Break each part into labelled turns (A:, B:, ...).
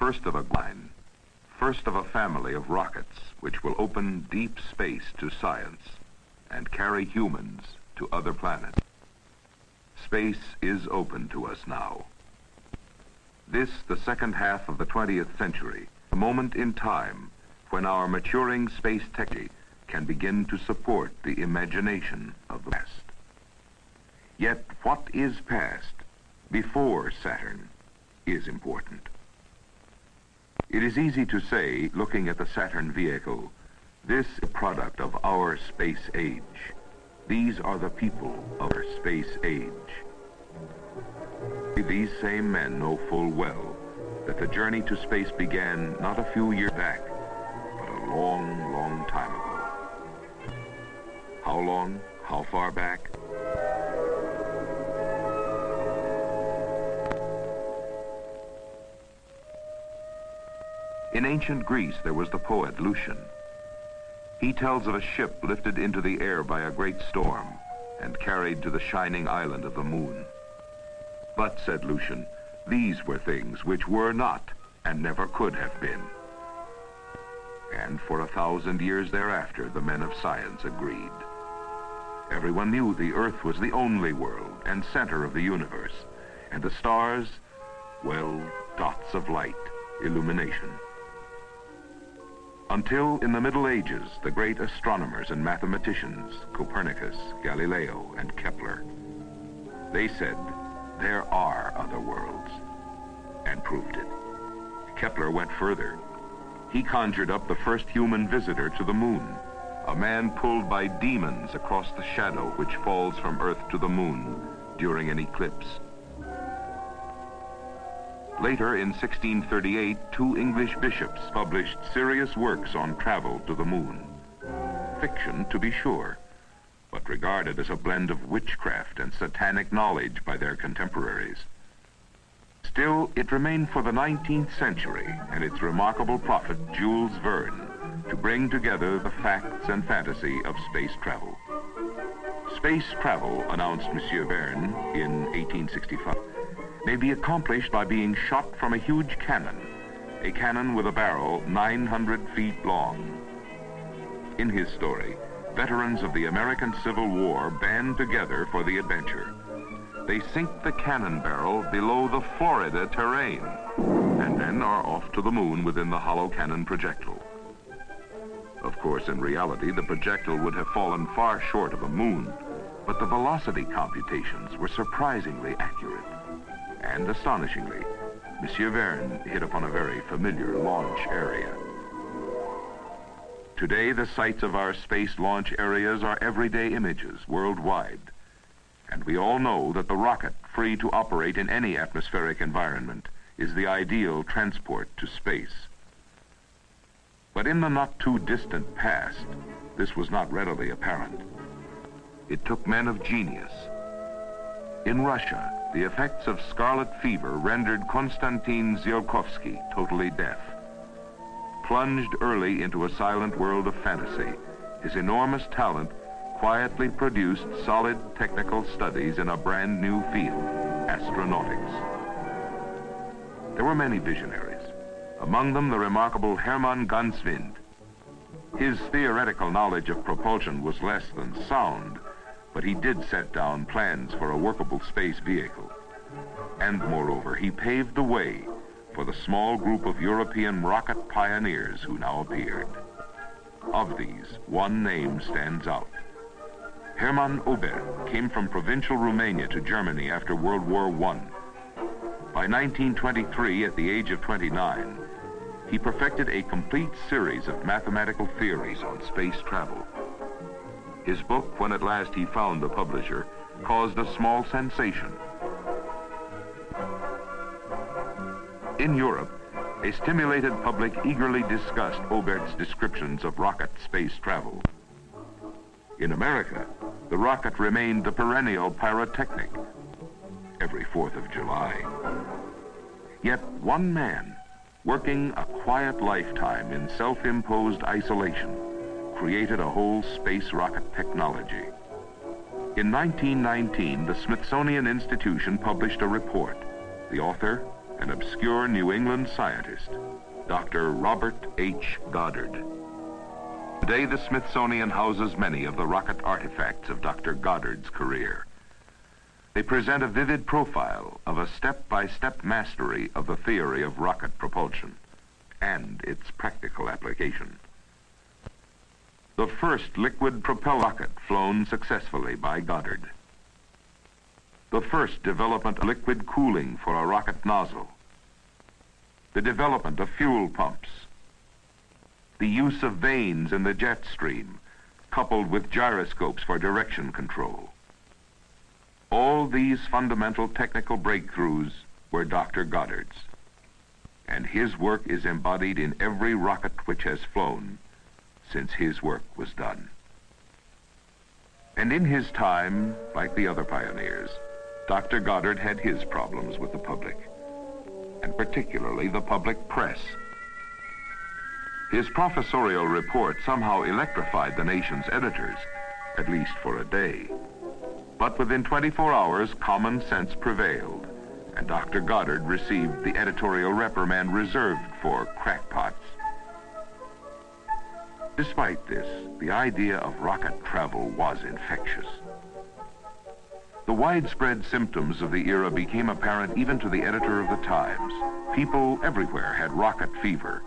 A: first of a line, first of a family of rockets which will open deep space to science and carry humans to other planets. Space is open to us now. This, the second half of the 20th century, a moment in time when our maturing space technology can begin to support the imagination of the past. Yet what is past before Saturn is important. It is easy to say, looking at the Saturn vehicle, this is a product of our space age. These are the people of our space age. These same men know full well that the journey to space began not a few years back, but a long, long time ago. How long? How far back? In ancient Greece, there was the poet Lucian. He tells of a ship lifted into the air by a great storm and carried to the shining island of the moon. But, said Lucian, these were things which were not and never could have been. And for 1,000 years thereafter, the men of science agreed. Everyone knew the Earth was the only world and center of the universe, and the stars, well, dots of light, illumination. Until in the Middle Ages, the great astronomers and mathematicians, Copernicus, Galileo, and Kepler, they said, there are other worlds, and proved it. Kepler went further. He conjured up the first human visitor to the moon, a man pulled by demons across the shadow which falls from Earth to the moon during an eclipse. Later, in 1638, 2 English bishops published serious works on travel to the moon. Fiction, to be sure, but regarded as a blend of witchcraft and satanic knowledge by their contemporaries. Still, it remained for the 19th century and its remarkable prophet, Jules Verne, to bring together the facts and fantasy of space travel. Space travel, announced Monsieur Verne in 1865, may be accomplished by being shot from a huge cannon, a cannon with a barrel 900 feet long. In his story, veterans of the American Civil War band together for the adventure. They sink the cannon barrel below the Florida terrain, and then are off to the moon within the hollow cannon projectile. Of course, in reality, the projectile would have fallen far short of the moon, but the velocity computations were surprisingly accurate. And astonishingly, Monsieur Verne hit upon a very familiar launch area. Today, the sites of our space launch areas are everyday images worldwide. And we all know that the rocket, free to operate in any atmospheric environment, is the ideal transport to space. But in the not-too-distant past, this was not readily apparent. It took men of genius. In Russia, the effects of scarlet fever rendered Konstantin Tsiolkovsky totally deaf. Plunged early into a silent world of fantasy, his enormous talent quietly produced solid technical studies in a brand new field, astronautics. There were many visionaries, among them the remarkable Hermann Ganswind. His theoretical knowledge of propulsion was less than sound, but he did set down plans for a workable space vehicle. And moreover, he paved the way for the small group of European rocket pioneers who now appeared. Of these, one name stands out. Hermann Oberth came from provincial Romania to Germany after World War I. By 1923, at the age of 29, he perfected a complete series of mathematical theories on space travel. His book, when at last he found a publisher, caused a small sensation. In Europe, a stimulated public eagerly discussed Oberth's descriptions of rocket space travel. In America, the rocket remained the perennial pyrotechnic every 4th of July. Yet one man, working a quiet lifetime in self-imposed isolation, created a whole space rocket technology. In 1919, the Smithsonian Institution published a report. The author, an obscure New England scientist, Dr. Robert H. Goddard. Today, the Smithsonian houses many of the rocket artifacts of Dr. Goddard's career. They present a vivid profile of a step-by-step mastery of the theory of rocket propulsion and its practical application. The first liquid-propelled rocket flown successfully by Goddard. The first development of liquid cooling for a rocket nozzle. The development of fuel pumps. The use of vanes in the jet stream, coupled with gyroscopes for direction control. All these fundamental technical breakthroughs were Dr. Goddard's, and his work is embodied in every rocket which has flown since his work was done. And in his time, like the other pioneers, Dr. Goddard had his problems with the public, and particularly the public press. His professorial report somehow electrified the nation's editors, at least for a day. But within 24 hours, common sense prevailed, and Dr. Goddard received the editorial reprimand reserved for crackpots. Despite this, the idea of rocket travel was infectious. The widespread symptoms of the era became apparent even to the editor of the Times. People everywhere had rocket fever.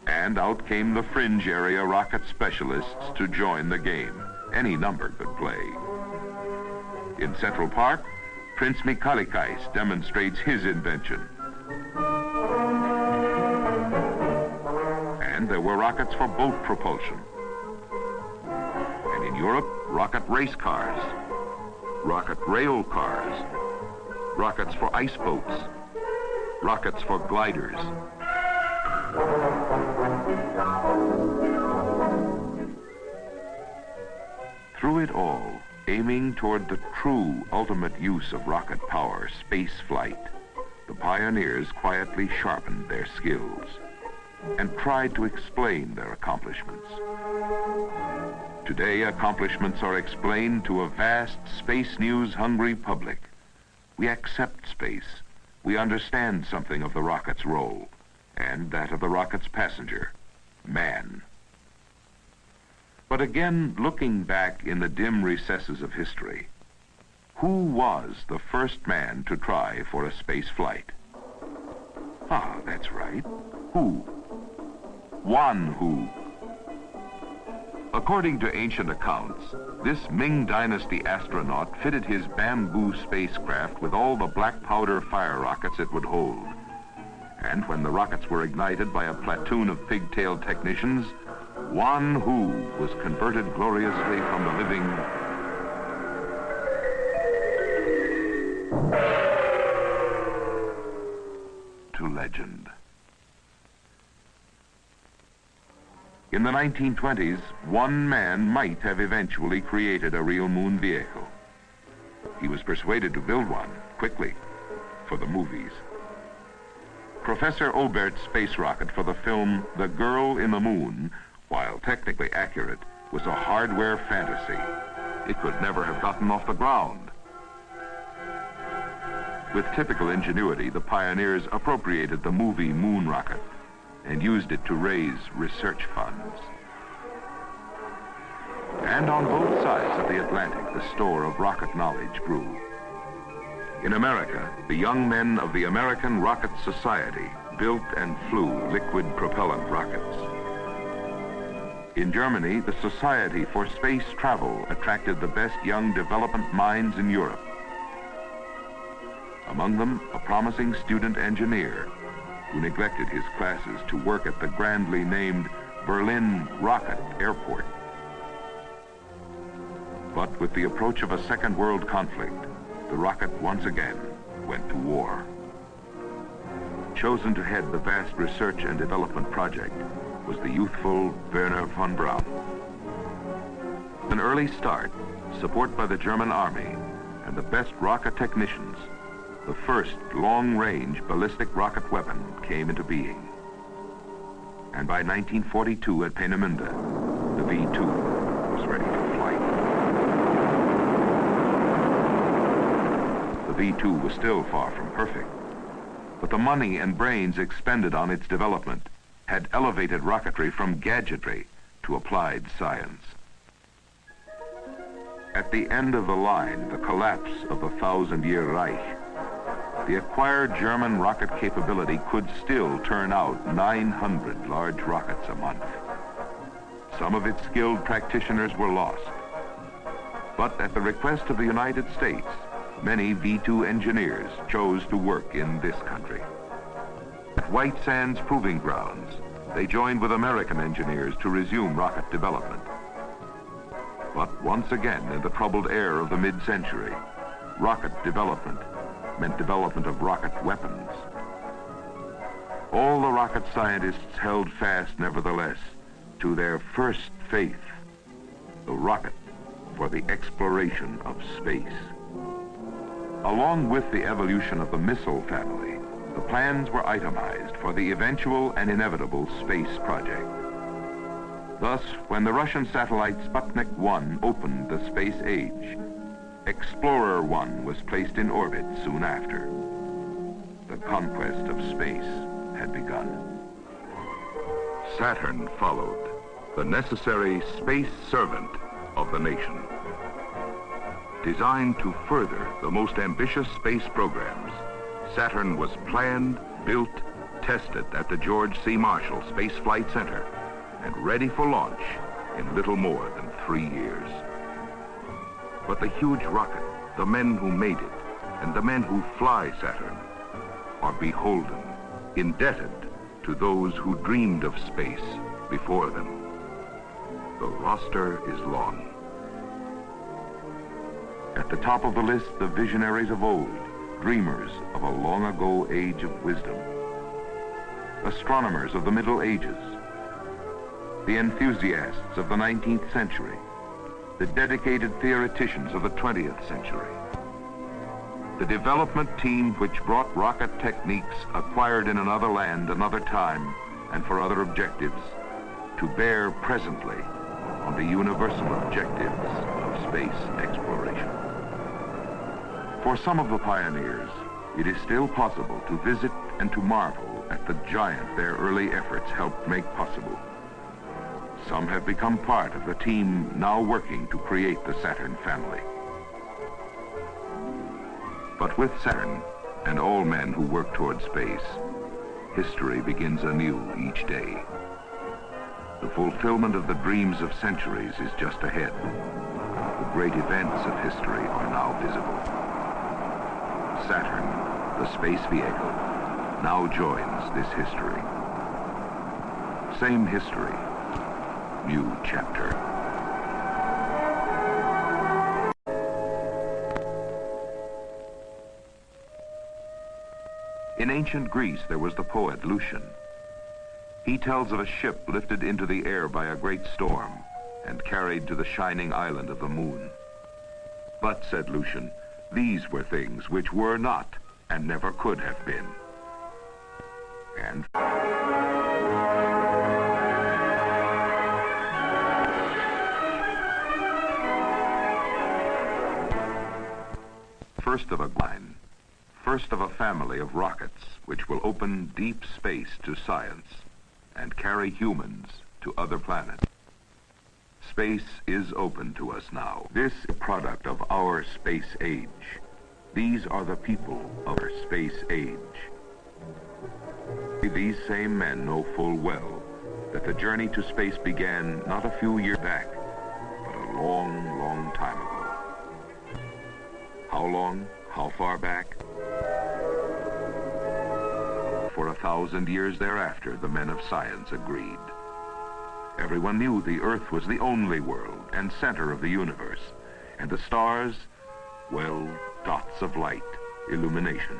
A: And out came the fringe area rocket specialists to join the game. Any number could play. In Central Park, Prince Mikalikais demonstrates his invention. And there were rockets for boat propulsion. And in Europe, rocket race cars, rocket rail cars, rockets for ice boats, rockets for gliders. Through it all, aiming toward the true ultimate use of rocket power, space flight, the pioneers quietly sharpened their skills and tried to explain their accomplishments. Today, accomplishments are explained to a vast space news-hungry public. We accept space. We understand something of the rocket's role, and that of the rocket's passenger, man. But again, looking back in the dim recesses of history, who was the first man to try for a space flight? Ah, that's right. Who? Wan Hu. According to ancient accounts, this Ming Dynasty astronaut fitted his bamboo spacecraft with all the black powder fire rockets it would hold. And when the rockets were ignited by a platoon of pigtail technicians, Wan Hu was converted gloriously from the living to legend. In the 1920s, one man might have eventually created a real moon vehicle. He was persuaded to build one, quickly, for the movies. Professor Obert's space rocket for the film The Girl in the Moon, while technically accurate, was a hardware fantasy. It could never have gotten off the ground. With typical ingenuity, the pioneers appropriated the movie moon rocket and used it to raise research funds. And on both sides of the Atlantic, the store of rocket knowledge grew. In America, the young men of the American Rocket Society built and flew liquid propellant rockets. In Germany, the Society for Space Travel attracted the best young development minds in Europe. Among them, a promising student engineer who neglected his classes to work at the grandly named Berlin Rocket Airport. But with the approach of a Second World conflict, the rocket once again went to war. Chosen to head the vast research and development project was the youthful Wernher von Braun. An early start, support by the German Army, and the best rocket technicians, the first long-range ballistic rocket weapon came into being. And by 1942 at Peenemünde, the V-2 was ready for flight. The V-2 was still far from perfect, but the money and brains expended on its development had elevated rocketry from gadgetry to applied science. At the end of the line, the collapse of the 1,000-year Reich, the acquired German rocket capability could still turn out 900 large rockets a month. Some of its skilled practitioners were lost. But at the request of the United States, many V-2 engineers chose to work in this country. At White Sands Proving Grounds, they joined with American engineers to resume rocket development. But once again, in the troubled air of the mid-century, rocket development meant development of rocket weapons. All the rocket scientists held fast, nevertheless, to their first faith, the rocket for the exploration of space. Along with the evolution of the missile family, the plans were itemized for the eventual and inevitable space project. Thus, when the Russian satellite Sputnik 1 opened the space age, Explorer 1 was placed in orbit soon after. The conquest of space had begun. Saturn followed, the necessary space servant of the nation. Designed to further the most ambitious space programs, Saturn was planned, built, tested at the George C. Marshall Space Flight Center, and ready for launch in little more than 3 years. But the huge rocket, the men who made it, and the men who fly Saturn are beholden, indebted to those who dreamed of space before them. The roster is long. At the top of the list, the visionaries of old, dreamers of a long-ago age of wisdom. Astronomers of the Middle Ages. The enthusiasts of the 19th century. The dedicated theoreticians of the 20th century. The development team which brought rocket techniques acquired in another land, another time, and for other objectives, to bear presently on the universal objectives of space exploration. For some of the pioneers, it is still possible to visit and to marvel at the giant their early efforts helped make possible. Some have become part of the team now working to create the Saturn family. But with Saturn and all men who work toward space, history begins anew each day. The fulfillment of the dreams of centuries is just ahead. The great events of history are now visible. Saturn, the space vehicle, now joins this history. Same history, new chapter. In ancient Greece, there was the poet Lucian. He tells of a ship lifted into the air by a great storm and carried to the shining island of the moon. But, said Lucian, these were things which were not and never could have been. And first of a line, first of a family of rockets which will open deep space to science and carry humans to other planets. Space is open to us now. This is a product of our space age. These are the people of our space age. These same men know full well that the journey to space began not a few years back, but a long, long time ago. How long? How far back? For 1,000 years thereafter, the men of science agreed. Everyone knew the Earth was the only world and center of the universe, and the stars, well, dots of light, illumination.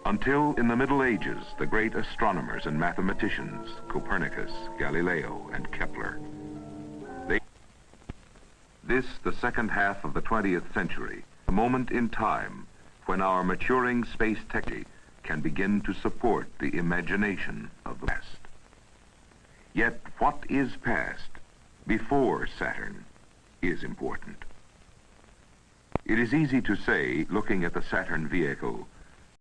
A: Until in the Middle Ages, the great astronomers and mathematicians, Copernicus, Galileo, and Kepler, this, the second half of the 20th century, a moment in time when our maturing space technology can begin to support the imagination of the past. Yet what is past before Saturn is important. It is easy to say, looking at the Saturn vehicle,